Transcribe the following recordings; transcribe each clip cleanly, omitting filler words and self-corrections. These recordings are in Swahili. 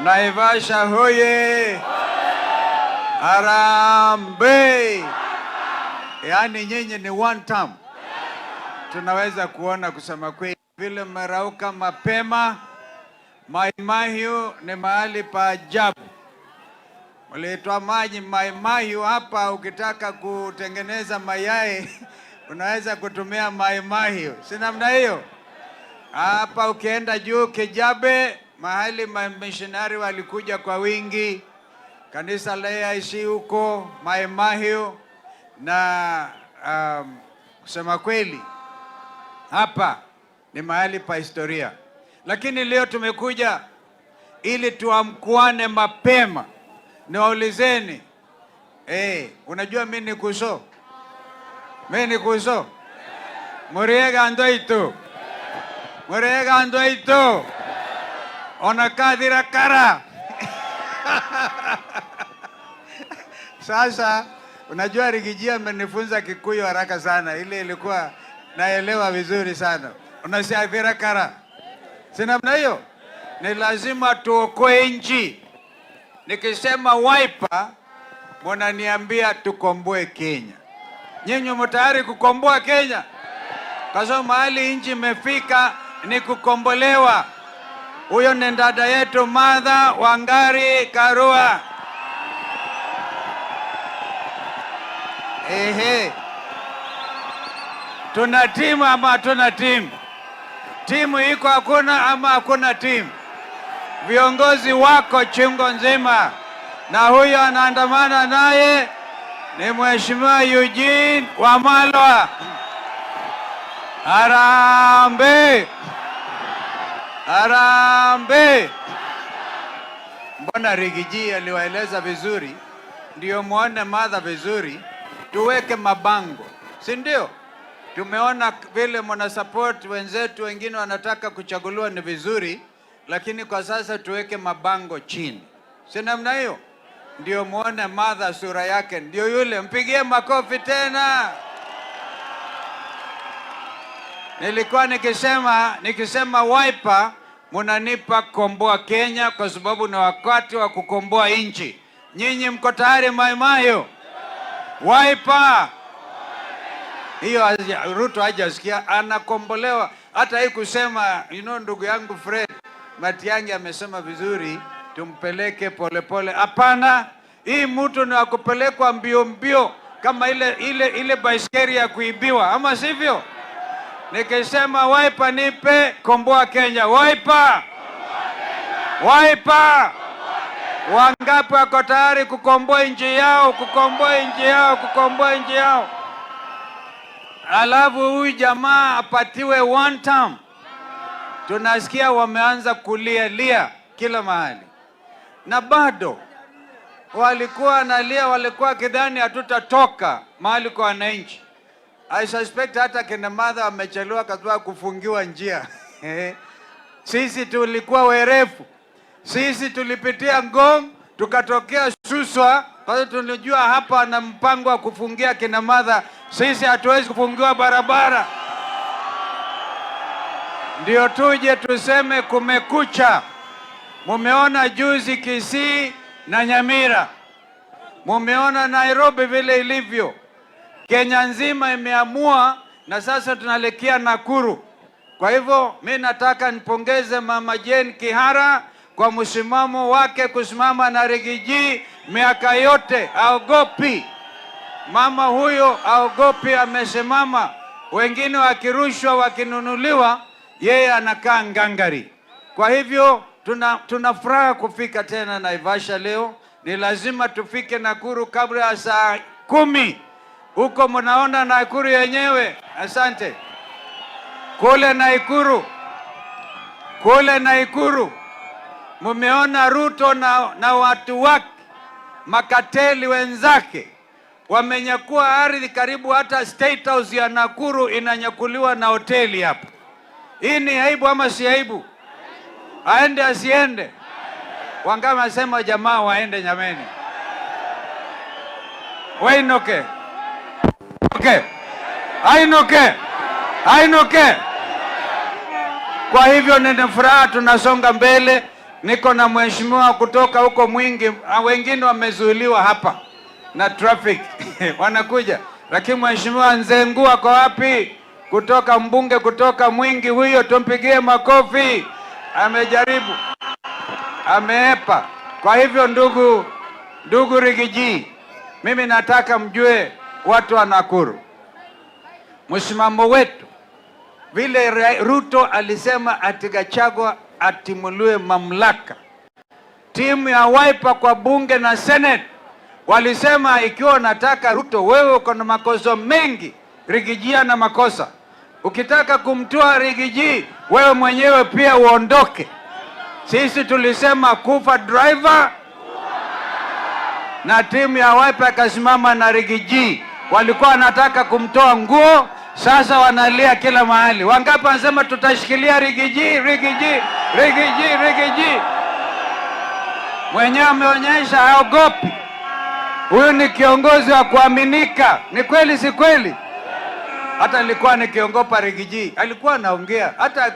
Naivasha hoye! Harambee! Yaani nyinyi ni one term. Tunaweza kuona kusema kweli vile mmerauka mapema. Mahiu ni mahali pa ajabu. Mlitoa maji Mahiu hapa, ukitaka kutengeneza mayai unaweza kutumia Mahiu. Si namna hiyo? Hapa ukienda juu Kijabe, mahali missionary walikuja kwa wingi, kanisa la AIC huko Mahiu, na kusema kweli hapa ni mahali pa historia. Lakini leo tumekuja ili tuamkuane mapema. Niwaulizeni, unajua mimi ni kuso? Mimi ni kuso? Muriega ndoito. Muriega ndoito. Onakadira kara. Sasa unajua Rigijia amenifunza Kikuyu haraka sana. Ile ilikuwa naelewa vizuri sana. Unasiadhira kara. Si namna hiyo? Ni lazima tuokoe nchi. Nikisema wiper, mnaniambia tukomboe Kenya. Nyinyi mko tayari kukomboa Kenya? Kwa sababu mahali nchi imefika ni kukombolewa. Huyo ni dada yetu Martha Wangari Karua. Tuna timu ama hatuna timu? Timu iko hakuna ama hakuna timu? Viongozi wako chungo nzima, na huyo anaandamana naye ni Mheshimiwa Eugene Wamalwa. Harambee! Harambee! Mbona Rigiji aliwaeleza vizuri, ndio muone Martha vizuri, tuweke mabango, si ndio? Tumeona vile mna support wenzetu, wengine wanataka kuchaguliwa, ni vizuri, lakini kwa sasa tuweke mabango chini. Si namna hiyo? Ndio muone Martha sura yake, ndio yule. Mpigie makofi tena. Nilikuwa nikisema wiper, mnanipa komboa Kenya kwa sababu ni wakati wa kukomboa nchi. Nyinyi mko tayari Mahiu? Wiper. Hiyo Ruto hajasikia, anakombolewa. Hata hii kusema, ndugu yangu Fred Matiang'i amesema vizuri, tumpeleke polepole. Hapana, hii mtu ni akupelekwa mbio mbio kama ile baiskeli ya kuibiwa, ama sivyo? Nikisema wiper, nipe komboa Kenya. Wiper! Wiper! Wangapi wako tayari kukomboa nchi yao, kukomboa nchi yao, kukomboa nchi yao? Alafu huyu jamaa apatiwe one term. Tunasikia wameanza kulia kila mahali. Na bado walikuwa analia, walikuwa kidhani hatutatoka mahali kwa wananchi. I suspect hata kina Martha wamechelewa kwa kufungiwa njia. Sisi tulikuwa werefu. Sisi tulipitia Ngong, tukatokea Suswa, kwa sababu tulijua hapa na mpango wa kufungia kina Martha. Sisi hatuwezi kufungiwa barabara. Ndio tuje tuseme kumekucha. Mumeona juzi Kisii na Nyamira. Mumeona Nairobi vile ilivyo. Kenya nzima imeamua, na sasa tunaelekea Nakuru. Kwa hivyo mimi nataka nipongeze Mama Jane Kihara kwa msimamo wake kusimama na Rigiji miaka yote. Haogopi. Mama huyo haogopi, amesimama. Wengine wakirushwa, wakinunuliwa, yeye anakaa ngangari. Kwa hivyo tunafuraha kufika tena Naivasha leo. Ni lazima tufike Nakuru kabla ya saa 10. Huko mnaona Nakuru yenyewe. Asante. Kule Nakuru mumeona Ruto na watu wake, makateli wenzake wamenyakua ardhi karibu hata State House ya Nakuru inanyakuliwa na hoteli hapa. Hii ni aibu ama si aibu? Aende asiende? Wangapi wanasema jamaa waende nyameni? Wainoke. Okay. Ainoke. Kwa hivyo ni furaha, tunasonga mbele. niko na mheshimiwa kutoka huko Mwingi, wengine wamezuiliwa hapa na traffic wanakuja, lakini mheshimiwa Nzengu ako wapi? Kutoka mbunge kutoka Mwingi, huyo tumpigie makofi. Amejaribu, ameepa. Kwa hivyo ndugu Rigiji, mimi nataka mjue watu wa Nakuru, msimamo wetu vile Ruto alisema atigachagwa atimuliwe mamlaka. Timu ya Wiper kwa bunge na Senate walisema ikiwa nataka Ruto, wewe uko na makosa mengi, Rigiji ana makosa. Ukitaka kumtoa Rigiji, wewe mwenyewe pia uondoke. Sisi tulisema kufa driver, na timu ya Wiper akasimama na Rigiji. Walikuwa wanataka kumtoa nguo, sasa wanalia kila mahali. Wangapi wanasema tutashikilia Rigiji, Rigiji, Rigiji, Rigiji? Mwenyewe ameonyesha haogopi. Huyu ni kiongozi wa kuaminika. Ni kweli si kweli? Hata nilikuwa nikiongopa Rigiji. Alikuwa anaongea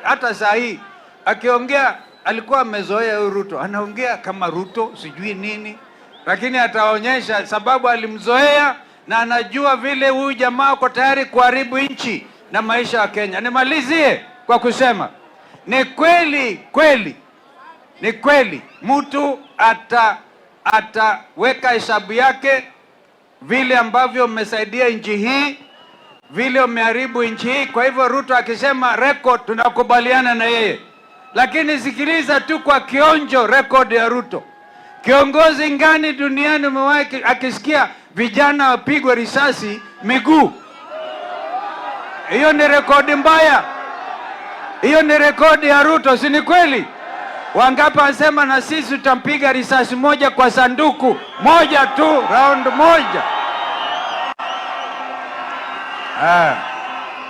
hata saa hii akiongea alikuwa amezoea huyu Ruto. Anaongea kama Ruto sijui nini, lakini ataonyesha sababu alimzoea na anajua vile huyu jamaa uko tayari kuharibu nchi na maisha ya Kenya. Nimalizie kwa kusema ni kweli mtu ataweka hesabu yake vile ambavyo umesaidia nchi hii, vile umeharibu nchi hii. Kwa hivyo Ruto akisema record, tunakubaliana na yeye, lakini sikiliza tu kwa kionjo record ya Ruto. Kiongozi ngani duniani umewahi akisikia vijana wapigwe risasi miguu? Hiyo ni rekodi mbaya. Hiyo ni rekodi ya Ruto, si ni kweli? Wangapi wanasema na sisi tutampiga risasi moja kwa sanduku moja tu, round moja?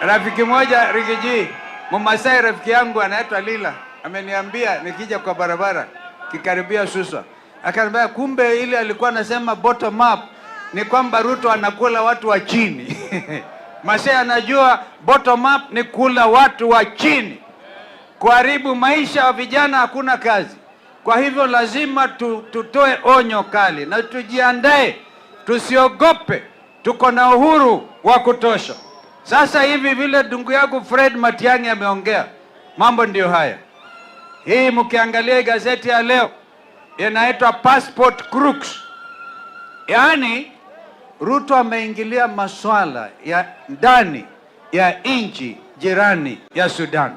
Rafiki moja Rigiji, Mmasai rafiki yangu anaitwa Lila, ameniambia nikija kwa barabara kikaribia Suswa, akaniambia kumbe ile alikuwa anasema bottom up ni kwamba Ruto anakula watu wa chini. Masai anajua bottom up ni kula watu wa chini, kuharibu maisha wa vijana, hakuna kazi. Kwa hivyo lazima tutoe onyo kali na tujiandae, tusiogope, tuko na uhuru wa kutosha. Sasa hivi vile ndugu yangu Fred Matiang'i ameongea, mambo ndio haya. Hii mkiangalia gazeti ya leo inaitwa passport crooks. Yaani Ruto ameingilia masuala ya ndani ya nchi jirani ya Sudan.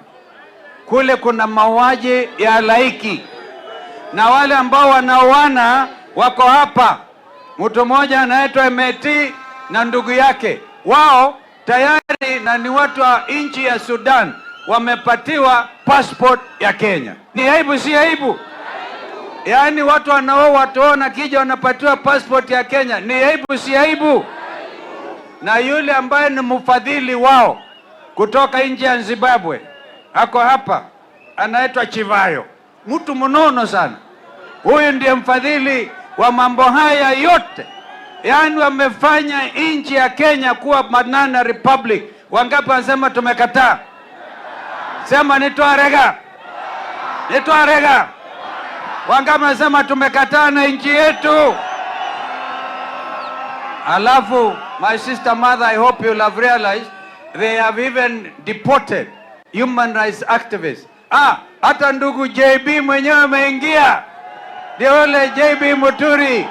Kule kuna mauaji ya halaiki na wale ambao wanaoana wako hapa. Mtu mmoja anaitwa Meti na ndugu yake, wao tayari na ni watu wa nchi ya Sudan, wamepatiwa passport ya Kenya. Ni aibu si aibu? Yaani watu wanao watuona kija wanapatiwa passport ya Kenya. Ni aibu si aibu? Na yule ambaye ni mfadhili wao kutoka nchi ya Zimbabwe ako hapa, anaitwa Chivayo, mtu mnono sana. Huyu ndiye mfadhili wa mambo haya yote. Yaani wamefanya nchi ya Kenya kuwa banana republic. Wangapi wanasema tumekataa? Sema nitwarega. Nitwarega. Wangapi wanasema tumekataa na nchi yetu? Alafu my sister mother, I hope you'll have realized they have even deported human rights activists. Hata ndugu JB mwenyewe ameingia. Ndio yule JB Muturi.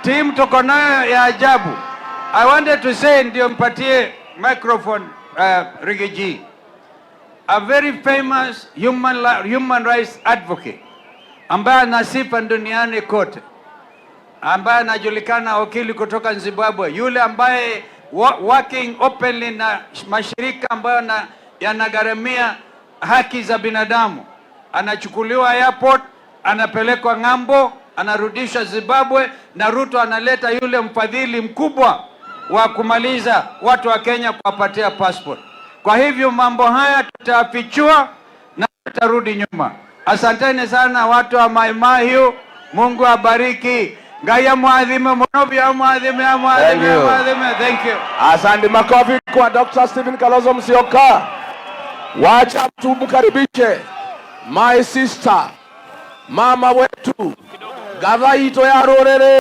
Team tuko nayo ya ajabu. I wanted to say, ndio mpatie microphone Rigiji, a very famous human rights advocate ambaye ana sifa duniani kote, ambaye anajulikana wakili kutoka Zimbabwe, yule ambaye working openly na mashirika ambayo yanagharamia haki za binadamu, anachukuliwa airport, anapelekwa ng'ambo, anarudishwa Zimbabwe, na Ruto analeta yule mfadhili mkubwa wa kumaliza watu wa Kenya kuwapatia passport. Kwa hivyo mambo haya tutafichua na tutarudi nyuma. Asanteni sana watu wa Mahiu. Mungu abariki. Ngaya muadhime monobia muadhime. Thank you. Asante, makofi kwa Dr. Stephen Kalonzo Musyoka. Wacha tumkaribishe my sister, mama wetu, Gathaito ya Rorere.